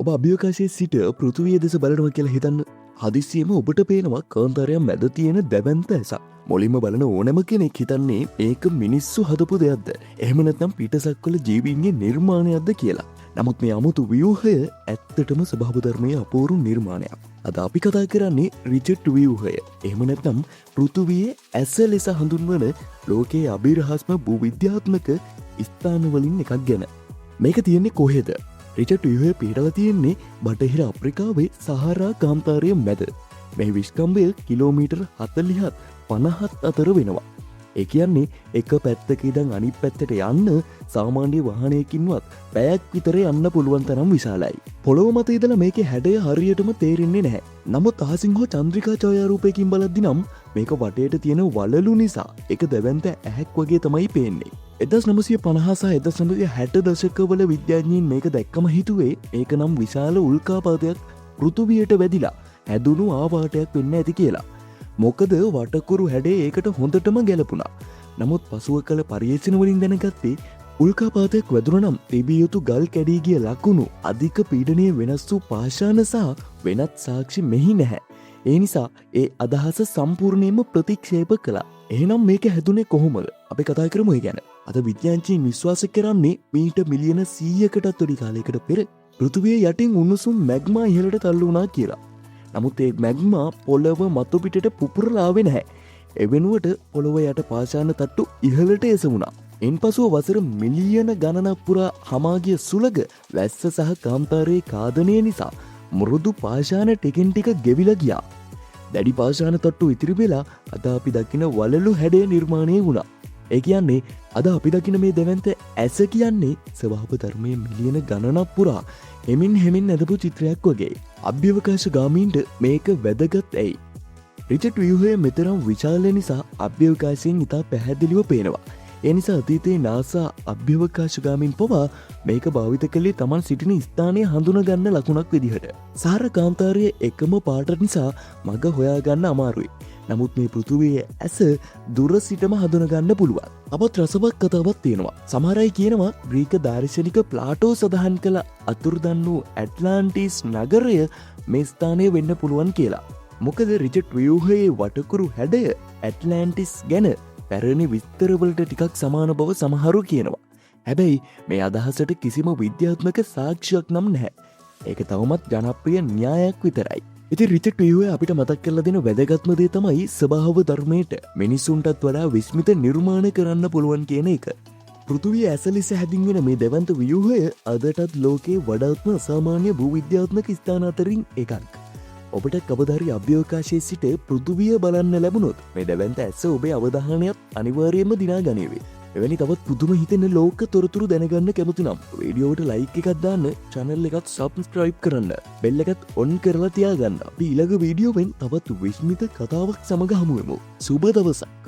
ඔබ අභ්‍යවකාශයේ සිට පෘථිවිය දෙස බලනවා කියලා හිතන්න. හදිස්සියෙම ඔබට පේනවා කාන්තාරයක් මැද තියෙන දැවැන්ත ඇසක්. මුලින්ම බලන ඕනෑම කෙනෙක් හිතන්නේ ඒක මිනිස්සු හදපු දෙයක්ද? එහෙම නැත්නම් පිටසක්වල ජීවීන්ගේ නිර්මාණයක්ද කියලා. නමුත් මේ අමුතු ව්‍යුහය ඇත්තටම ස්වභාව ධර්මයේ අපූර්ව නිර්මාණයක්. අද අපි කතා කරන්නේ රිචඩ් ව්‍යුහය. එහෙම නැත්නම් පෘථිවියේ ඇස ලෙස හඳුන්වන ලෝකයේ අභිරහස්ම භූවිද්‍යාත්මක ස්ථාන වලින් එකක් ගැන. මේක තියෙන්නේ කොහෙද? රිචඩ් ව්‍යුහය පිහිටලා තියෙන්නේ බටහිර අප්‍රිකාවේ සහරා කාන්තාරයේ මැද. මේ විශ්කම්භය කිලෝමීටර් 40ත් 50ත් අතර වෙනවා. ඒ කියන්නේ එක පැත්තක ඉඳන් අනිත් පැත්තට යන්න සාමාන්‍ය වාහනයකින්වත් පැයක් විතර යන්න පුළුවන් තරම් විශාලයි. පොළොව මත ඉඳලා මේකේ හැඩය හරියටම තේරෙන්නේ නැහැ. නමුත් අහසින් හෝ චන්ද්‍රිකා ඡායාරූපයකින් බලද්දි නම් මේක වටේට තියෙන වලලු නිසා ඒක දැවැන්ත ඇහැක් වගේ තමයි පේන්නේ. 1950 සහ 1960 දශකවල විද්‍යාඥයින් මේක දැක්කම හිතුවේ ඒක නම් විශාල උල්කාපාතයක් පෘථිවියට වැදිලා හැදුණු ආවාටයක් වෙන්න ඇති කියලා. මොකද වටකුරු හැඩේ ඒකට හොඳටම ගැලපුණා. නමුත් පසුව කළ පර්යේෂණ වලින් දැනගත්තේ උල්කාපාතයක් වැදුණා නම් තිබිය යුතු ගල් කැඩී ගිය ලකුණු අධික පීඩනයේ වෙනස් වූ පාෂාණ සහ වෙනත් සාක්ෂි මෙහි නැහැ. ඒ නිසා ඒ අදහස සම්පූර්ණයෙන්ම ප්‍රතික්ෂේප කළා. එහෙනම් මේක හැදුනේ කොහොමද? අපි කතා කරමු ඒ ගැන. අද විද්‍යාඥයින් විශ්වාස කරන්නේ මීට මිලියන 100කටත් වැඩි කාලයකට පෙර පෘථිවිය යටින් උණුසුම් මැග්මා ඉහළට තල්ලු වුණා කියලා. නමුත් ඒ මැග්මා පොළව මතු පිටට පුපුරලා ආවේ නැහැ. ඒ වෙනුවට පොළව යට පාෂාණ තට්ටු ඉහළට එසවුණා. එන්පසුව වසර මිලියන ගණනක් පුරා හමා ගිය සුළඟ, වැස්ස සහ කාන්තාරයේ කාදනය නිසා මෘදු පාෂාණ ටිකෙන් ටික ගෙවිලා ගියා. දැඩි පාෂාණ තට්ටු ඉතිරි වෙලා අද අපි දකින වලලු හැඩය නිර්මාණය වුණා. ඒ කියන්නේ අද අපි දකින මේ දැවැන්ත ඇස කියන්නේ ස්වභාව ධර්මයේ මිලියන ගණනක් පුරා හෙමින් ඇදපු චිත්‍රයක් වගේ. අභ්‍යවකාශ ගාමීන්ට මේක වැදගත් ඇයි? රිචඩ් ව්‍යුහය මෙතරම් විශාල නිසා අභ්‍යවකාශයෙන් ඉතා පැහැදිලිව පේනවා. ඒ නිසා අතීතයේ නාසා අභ්‍යවකාශ ගාමීන් පවා මේක භාවිත කළේ Taman සිටින ස්ථානය හඳුනගන්න ලකුණක් විදිහට. සහර කාන්තාරයේ එකම පාට නිසා මග හොයාගන්න අමාරුයි. නමුත් මේ පෘථිවියේ ඇස දුර සිටම හඳුනගන්න පුළුවන්. අපත් රසවත් කතාවක් තියෙනවා. සමහර අය කියනවා ග්‍රීක දාර්ශනික ප්ලාටෝ සඳහන් කළ අතුරුදන් වූ ඇට්ලාන්ටිස් නගරය මේ ස්ථානයේ වෙන්න පුළුවන් කියලා. මොකද රිචඩ් ව්‍යුහයේ වටකුරු හැඩය ඇට්ලාන්ටිස් ගැන පැරණි විස්තරවලට ටිකක් සමාන බව සමහරු කියනවා. හැබැයි මේ අදහසට කිසිම විද්‍යාත්මක සාක්ෂියක් නම් නැහැ. ඒක තවමත් ජනප්‍රිය න්‍යායක් විතරයි. ඉතින් රිචඩ් ව්‍යුහය අපිට මතක් කරලා දෙන වැදගත්ම දේ තමයි ස්වභාව ධර්මයට මිනිසුන්ටත් වඩා විස්මිත නිර්මාණ කරන්න පුළුවන් කියන එක. පෘථිවිය ඇස ලෙස හැදින්වෙන මේ දැවැන්ත ව්‍යුහය අදටත් ලෝකයේ වඩාත්ම අසාමාන්‍ය භූවිද්‍යාත්මක ස්ථාන අතරින් එකක්. ඔබට කවදාහරි අභ්‍යවකාශයේ සිට පෘථිවිය බලන්න ලැබුණොත් මේ දැවැන්ත ඇස ඔබේ අවධානයත් අනිවාර්යයෙන්ම දිනා ගනීවි. එවැනි තවත් පුදුම හිතෙන ලෝක තොරතුරු දැනගන්න කැමති නම් වීඩියෝවට ලයික් එකක් දාන්න, channel එකත් subscribe කරන්න, bell එකත් on කරලා තියාගන්න. අපි ඊළඟ වීඩියෝවෙන් තවත් විස්මිත කතාවක් සමග හමු වෙමු. සුබ දවසක්.